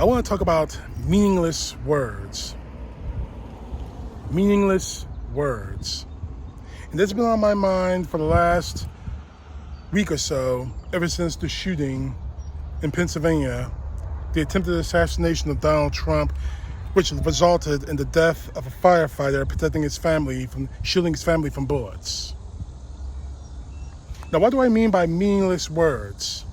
I want to talk about meaningless words. Meaningless words. And that's been on my mind for the last week or so, ever since the shooting in Pennsylvania, the attempted assassination of Donald Trump, which resulted in the death of a firefighter shielding his family from bullets. Now, what do I mean by meaningless words?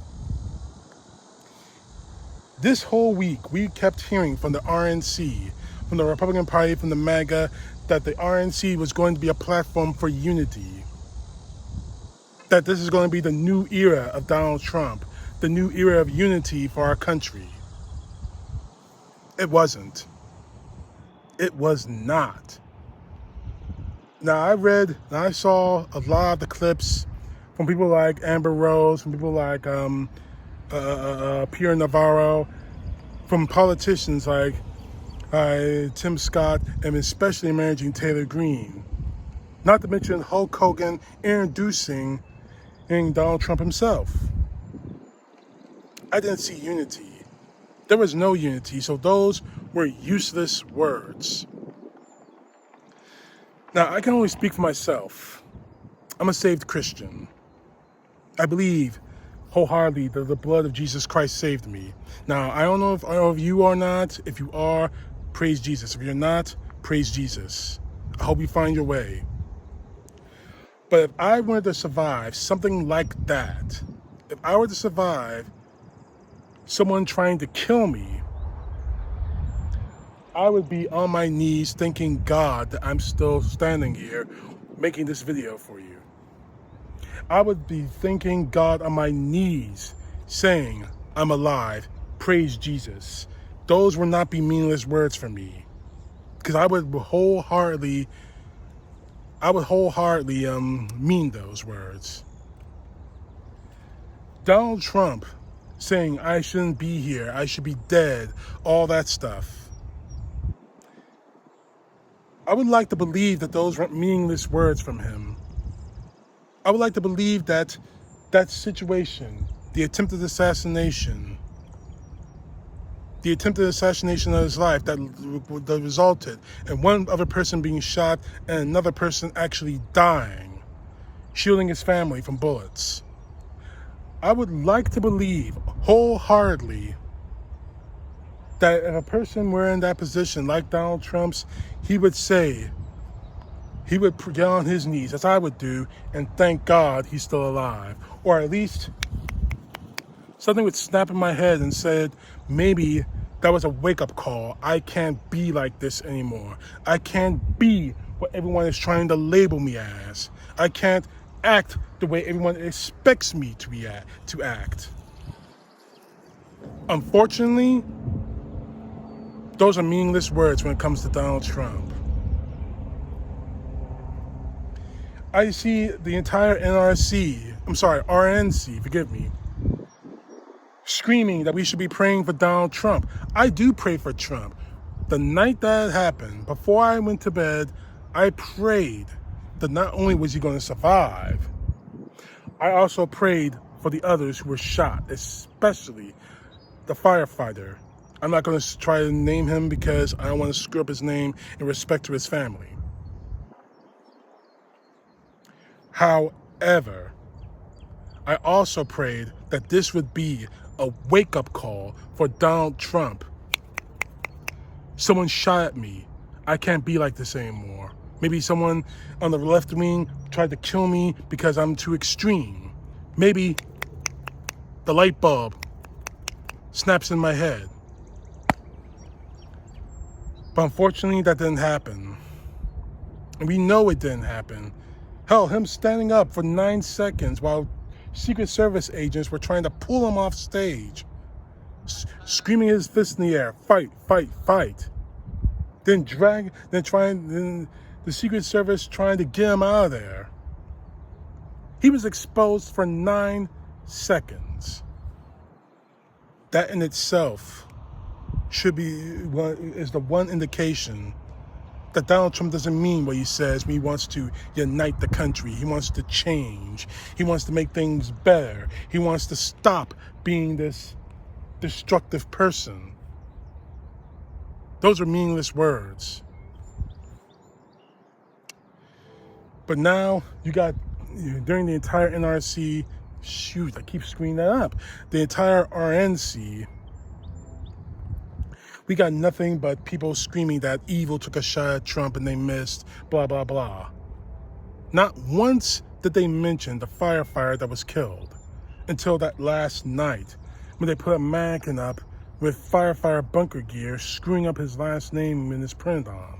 This whole week, we kept hearing from the RNC, from the Republican Party, from the MAGA, that the RNC was going to be a platform for unity. That this is going to be the new era of Donald Trump, the new era of unity for our country. It wasn't. It was not. Now, I saw a lot of the clips from people like Amber Rose, from people like Pierre Navarro, from politicians like Tim Scott, and especially managing Taylor Greene. Not to mention Hulk Hogan introducing Donald Trump himself. I didn't see unity. There was no unity, so those were useless words. Now, I can only speak for myself. I'm a saved Christian. I believe wholeheartedly that the blood of Jesus Christ saved me. Now, I don't know if you are not. If you are, praise Jesus. If you're not, praise Jesus. I hope you find your way. But if I were to survive something like that, if I were to survive someone trying to kill me, I would be on my knees thanking God that I'm still standing here making this video for you. I would be thanking God on my knees, saying, I'm alive, praise Jesus. Those would not be meaningless words for me, because I would wholeheartedly mean those words. Donald Trump saying I shouldn't be here, I should be dead, all that stuff. I would like to believe that those weren't meaningless words from him. I would like to believe that that situation, the attempted assassination of his life that resulted in one other person being shot and another person actually dying, shielding his family from bullets. I would like to believe wholeheartedly that if a person were in that position like Donald Trump's, he would get on his knees, as I would do, and thank God he's still alive. Or at least something would snap in my head and said, maybe that was a wake-up call. I can't be like this anymore. I can't be what everyone is trying to label me as. I can't act the way everyone expects me to act. Unfortunately, those are meaningless words when it comes to Donald Trump. I see the entire RNC, forgive me, screaming that we should be praying for Donald Trump. I do pray for Trump. The night that happened, before I went to bed, I prayed that not only was he going to survive, I also prayed for the others who were shot, especially the firefighter. I'm not going to try to name him because I don't want to screw up his name in respect to his family. However, I also prayed that this would be a wake-up call for Donald Trump. Someone shot at me. I can't be like this anymore. Maybe someone on the left wing tried to kill me because I'm too extreme. Maybe the light bulb snaps in my head. But unfortunately, that didn't happen. And we know it didn't happen. Hell, him standing up for 9 seconds while Secret Service agents were trying to pull him off stage, screaming his fist in the air, fight, fight, fight. Then the Secret Service trying to get him out of there. He was exposed for 9 seconds. That in itself is the one indication that Donald Trump doesn't mean what he says when he wants to unite the country. He wants to change. He wants to make things better. He wants to stop being this destructive person. Those are meaningless words. But now you got, during the entire NRC, shoot, I keep screwing that up. The entire RNC, we got nothing but people screaming that evil took a shot at Trump and they missed, blah, blah, blah. Not once did they mention the firefighter that was killed until that last night when they put a mannequin up with firefighter bunker gear screwing up his last name in his print on.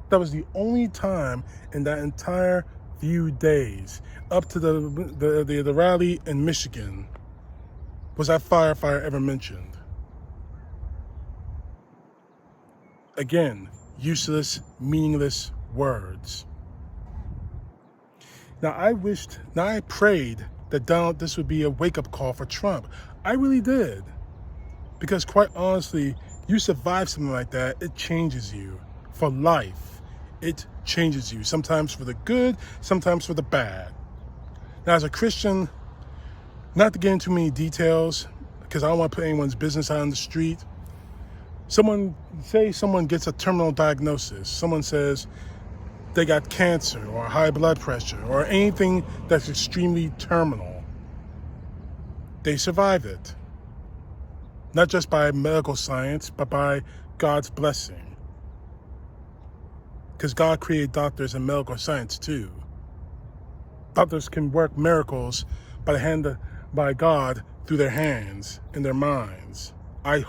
That was the only time in that entire few days up to the rally in Michigan was that firefighter ever mentioned. Again, useless, meaningless words. Now I prayed that this would be a wake-up call for Trump. I really did. Because quite honestly, you survive something like that, it changes you for life. It changes you, sometimes for the good, sometimes for the bad. Now, as a Christian, not to get into many details, because I don't want to put anyone's business out on the street. Someone gets a terminal diagnosis. Someone says they got cancer or high blood pressure or anything that's extremely terminal. They survive it. Not just by medical science, but by God's blessing. Because God created doctors and medical science too. Doctors can work miracles by God through their hands and their minds. I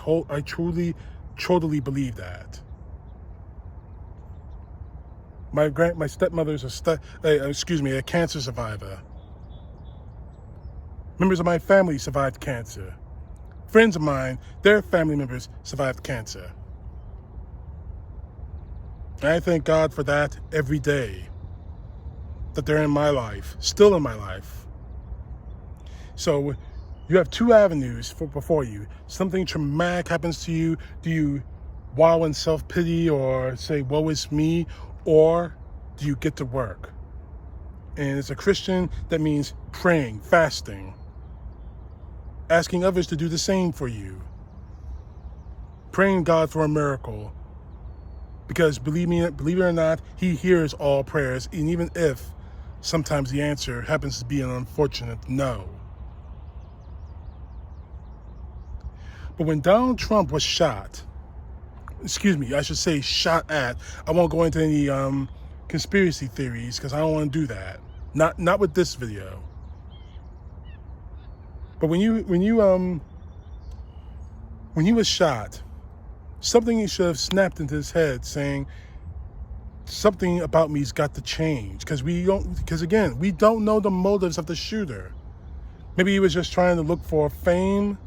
truly believe that. My stepmother's a cancer survivor. Members of my family survived cancer. Friends of mine, their family members survived cancer. And I thank God for that every day, that they're in my life, still in my life. So you have two avenues before you. Something traumatic happens to you. Do you wallow in self-pity or say, woe is me? Or do you get to work? And as a Christian, that means praying, fasting, asking others to do the same for you, praying God for a miracle. Because believe it or not, he hears all prayers, and even if sometimes the answer happens to be an unfortunate no. But when Donald Trump was shot at, I won't go into any conspiracy theories because I don't want to do that. Not with this video. But when he was shot, something he should have snapped into his head, saying something about me's got to change, because again, we don't know the motives of the shooter. Maybe he was just trying to look for fame.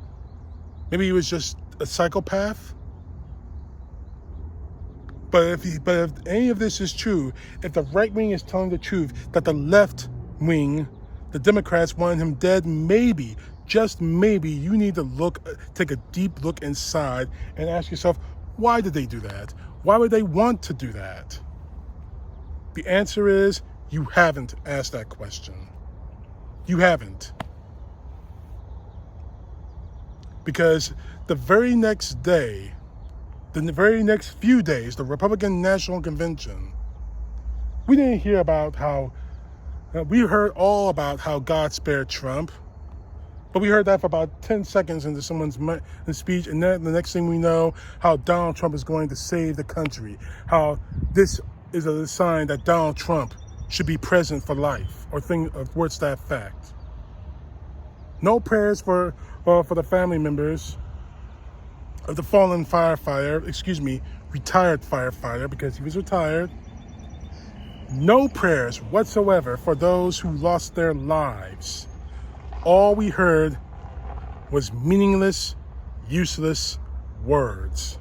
Maybe he was just a psychopath. But if any of this is true, if the right wing is telling the truth that the left wing, the Democrats, wanted him dead, maybe, just maybe, you need to take a deep look inside and ask yourself, why did they do that? Why would they want to do that? The answer is, you haven't asked that question. You haven't. Because the very next day, the very next few days, the Republican National Convention, we didn't hear about how, we heard all about how God spared Trump, but we heard that for about 10 seconds into someone's speech, and then the next thing we know, how Donald Trump is going to save the country, how this is a sign that Donald Trump should be president for life, or words to that fact. No prayers for the family members of the fallen retired firefighter, because he was retired. No prayers whatsoever for those who lost their lives. All we heard was meaningless, useless words.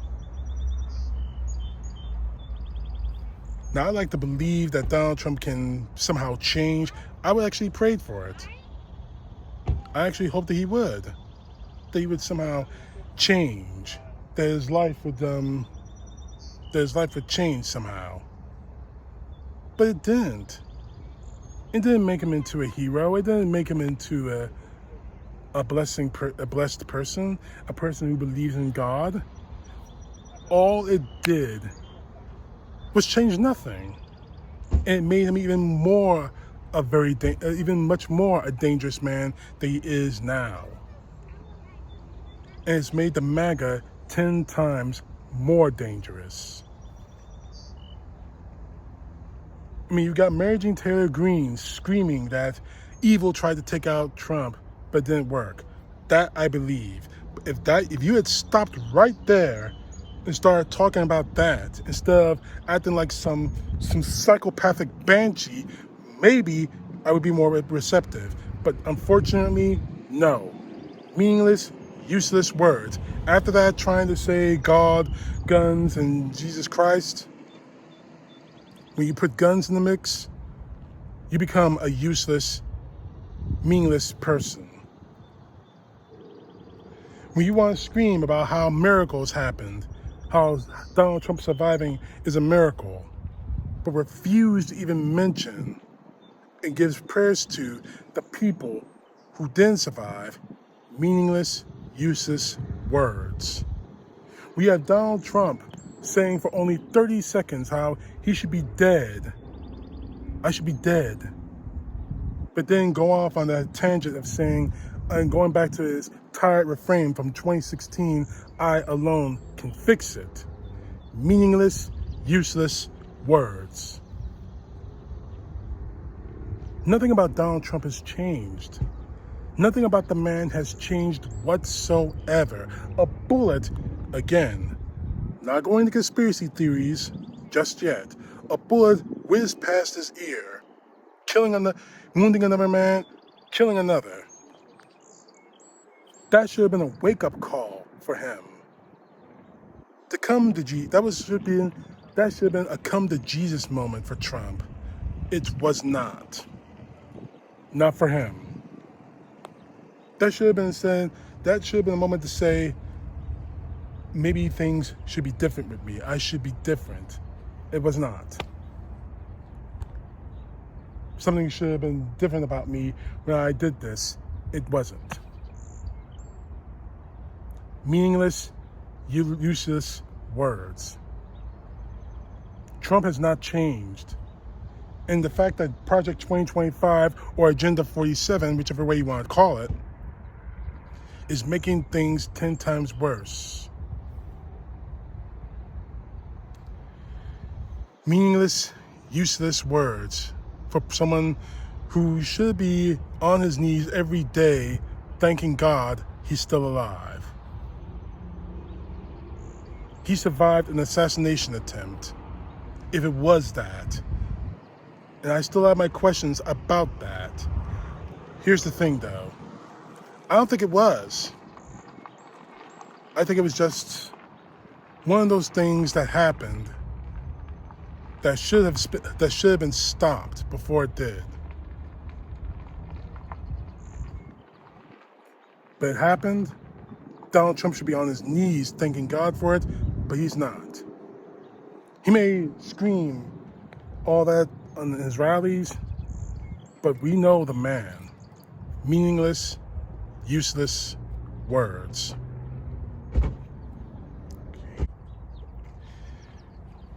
Now, I'd like to believe that Donald Trump can somehow change. I would actually pray for it. I actually hope that he would somehow change, that his life would change somehow. But it didn't. It didn't make him into a hero. It didn't make him into a blessed person, a person who believes in God. all it did was change nothing. And it made him even more even much more a dangerous man than he is now. And it's made the MAGA 10 times more dangerous. I mean, you got Mary Jane Taylor Greene screaming that evil tried to take out Trump, but it didn't work. That I believe. If you had stopped right there and started talking about that instead of acting like some psychopathic banshee, maybe I would be more receptive. But unfortunately, no. Meaningless, useless words. After that, trying to say God, guns, and Jesus Christ, when you put guns in the mix, you become a useless, meaningless person. When you want to scream about how miracles happened, how Donald Trump surviving is a miracle, but refuse to even mention and gives prayers to the people who didn't survive, meaningless, useless words. We have Donald Trump saying for only 30 seconds how he should be dead. I should be dead. But then go off on that tangent of saying, and going back to his tired refrain from 2016, I alone can fix it. Meaningless, useless words. Nothing about Donald Trump has changed. Nothing about the man has changed whatsoever. A bullet, again, not going to conspiracy theories just yet. A bullet whizzed past his ear, wounding another man, killing another. That should have been a wake-up call for him. To come to that should have been a come to Jesus moment for Trump. It was not. Not for him. That should have been a moment to say, maybe things should be different with me. I should be different. It was not. Something should have been different about me when I did this. It wasn't. Meaningless, useless words. Trump has not changed. And the fact that Project 2025 or Agenda 47, whichever way you want to call it, is making things 10 times worse. Meaningless, useless words for someone who should be on his knees every day thanking God he's still alive. He survived an assassination attempt, if it was that. And I still have my questions about that. Here's the thing, though. I don't think it was. I think it was just one of those things that happened that should have been stopped before it did. But it happened. Donald Trump should be on his knees thanking God for it, but he's not. He may scream all that on his rallies, but we know the man. Meaningless, useless words.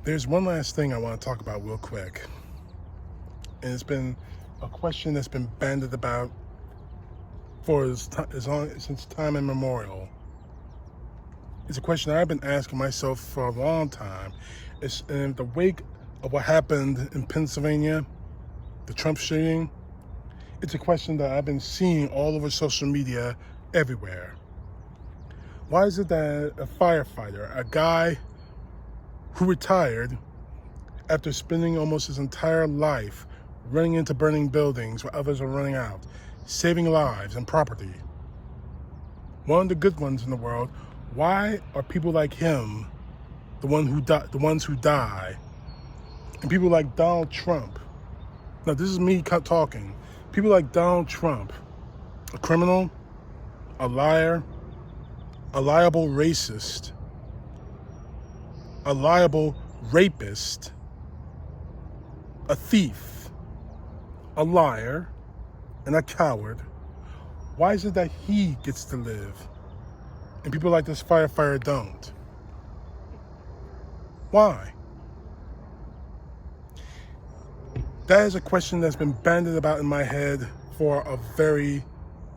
There's one last thing I want to talk about real quick. And it's been a question that's been bandied about for since time immemorial. It's a question I've been asking myself for a long time. It's in the wake of what happened in Pennsylvania, the Trump shooting. It's a question that I've been seeing all over social media everywhere. Why is it that a firefighter, a guy who retired after spending almost his entire life running into burning buildings where others are running out, saving lives and property, one of the good ones in the world, why are people like him the ones who die? And people like Donald Trump, now this is me talking, people like Donald Trump, a criminal, a liar, a liable racist, a liable rapist, a thief, a liar, and a coward, why is it that he gets to live and people like this firefighter don't? Why? That is a question that's been bandied about in my head for a very,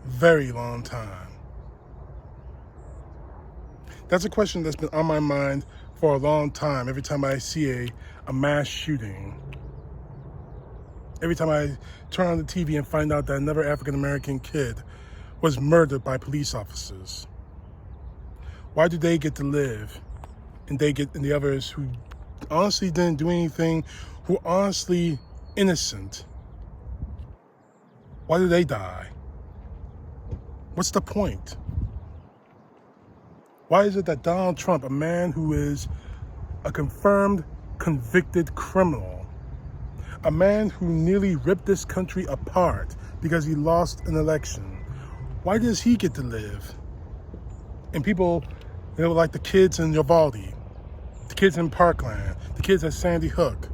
very long time. That's a question that's been on my mind for a long time every time I see a mass shooting. Every time I turn on the TV and find out that another African-American kid was murdered by police officers. Why do they get to live and the others who honestly didn't do anything, who honestly innocent, why do they die? What's the point? Why is it that Donald Trump, a man who is a confirmed, convicted criminal, a man who nearly ripped this country apart because he lost an election, why does he get to live? And people, like the kids in Uvalde, the kids in Parkland, the kids at Sandy Hook,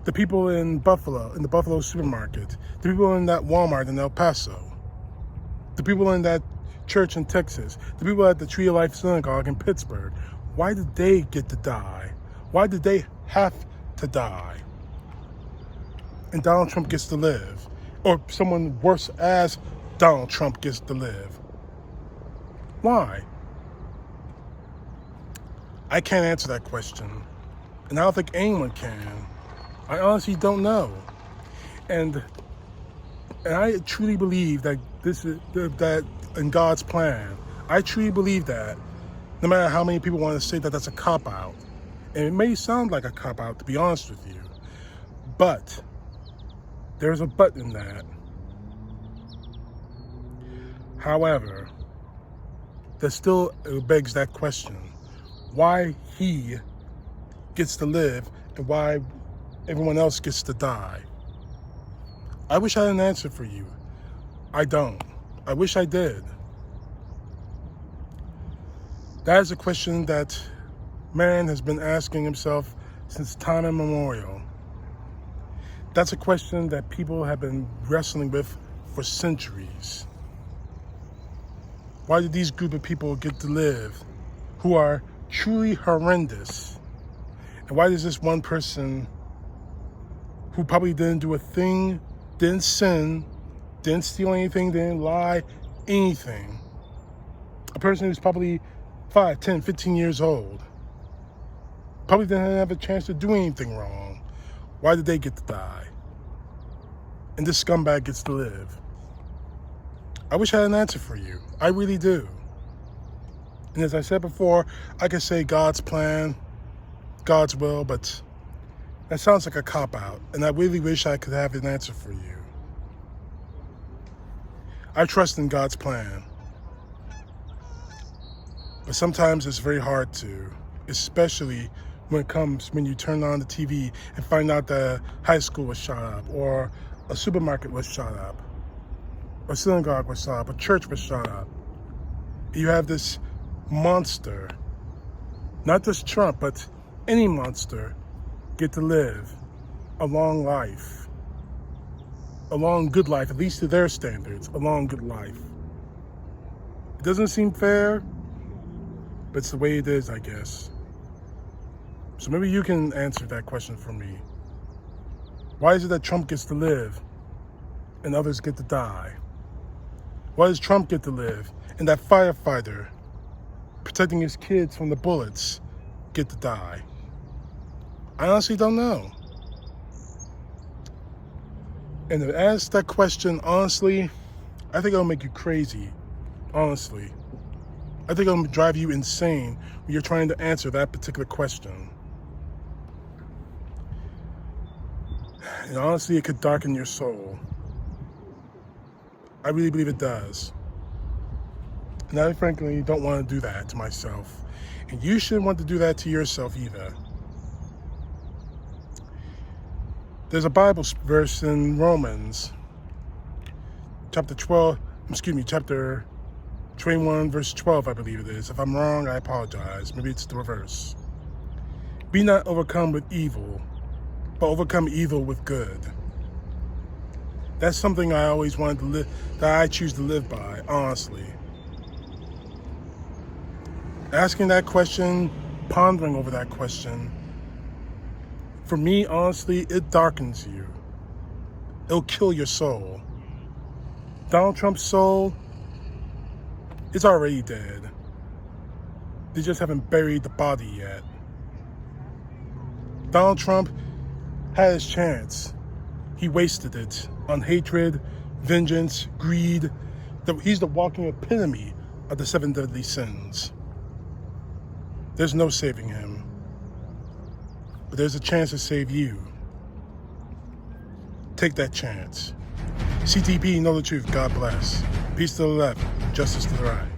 the people in Buffalo, in the Buffalo supermarket, the people in that Walmart in El Paso, the people in that church in Texas, the people at the Tree of Life Synagogue in Pittsburgh, why did they get to die? Why did they have to die? And Donald Trump gets to live, or someone worse as Donald Trump gets to live. Why? I can't answer that question, and I don't think anyone can. I honestly don't know. And I truly believe that that in God's plan. I truly believe that, no matter how many people want to say that that's a cop-out. And it may sound like a cop-out, to be honest with you. But there's a but in that. However, that still begs that question. Why he gets to live and why everyone else gets to die? I wish I had an answer for you. I don't. I wish I did. That is a question that man has been asking himself since time immemorial. That's a question that people have been wrestling with for centuries. Why did these group of people get to live who are truly horrendous? And why does this one person who probably didn't do a thing, didn't sin, didn't steal anything, didn't lie, anything, a person who's probably 5, 10, 15 years old, probably didn't have a chance to do anything wrong, why did they get to die? And this scumbag gets to live. I wish I had an answer for you. I really do. And as I said before, I could say God's plan, God's will, but that sounds like a cop-out, and I really wish I could have an answer for you. I trust in God's plan. But sometimes it's very hard to, especially when you turn on the TV and find out that a high school was shot up, or a supermarket was shot up, a synagogue was shot up, a church was shot up. You have this monster, not just Trump, but any monster, get to live a long life. A long, good life, at least to their standards, a long, good life. It doesn't seem fair, but it's the way it is, I guess. So maybe you can answer that question for me. Why is it that Trump gets to live and others get to die? Why does Trump get to live and that firefighter protecting his kids from the bullets get to die? I honestly don't know. And to ask that question honestly, I think it'll make you crazy, honestly. I think it'll drive you insane when you're trying to answer that particular question. And honestly, it could darken your soul. I really believe it does. And I frankly don't want to do that to myself. And you shouldn't want to do that to yourself either. There's a Bible verse in Romans, chapter 21, verse 12, I believe it is. If I'm wrong, I apologize. Maybe it's the reverse. Be not overcome with evil, but overcome evil with good. That's something I always wanted to live, that I choose to live by, honestly. Asking that question, pondering over that question, For me, honestly, it darkens you. It'll kill your soul. Donald Trump's soul is already dead. They just haven't buried the body yet. Donald Trump had his chance. He wasted it on hatred, vengeance, greed. He's the walking epitome of the 7 deadly sins. There's no saving him. But there's a chance to save you. Take that chance. CTP, know the truth. God bless. Peace to the left, justice to the right.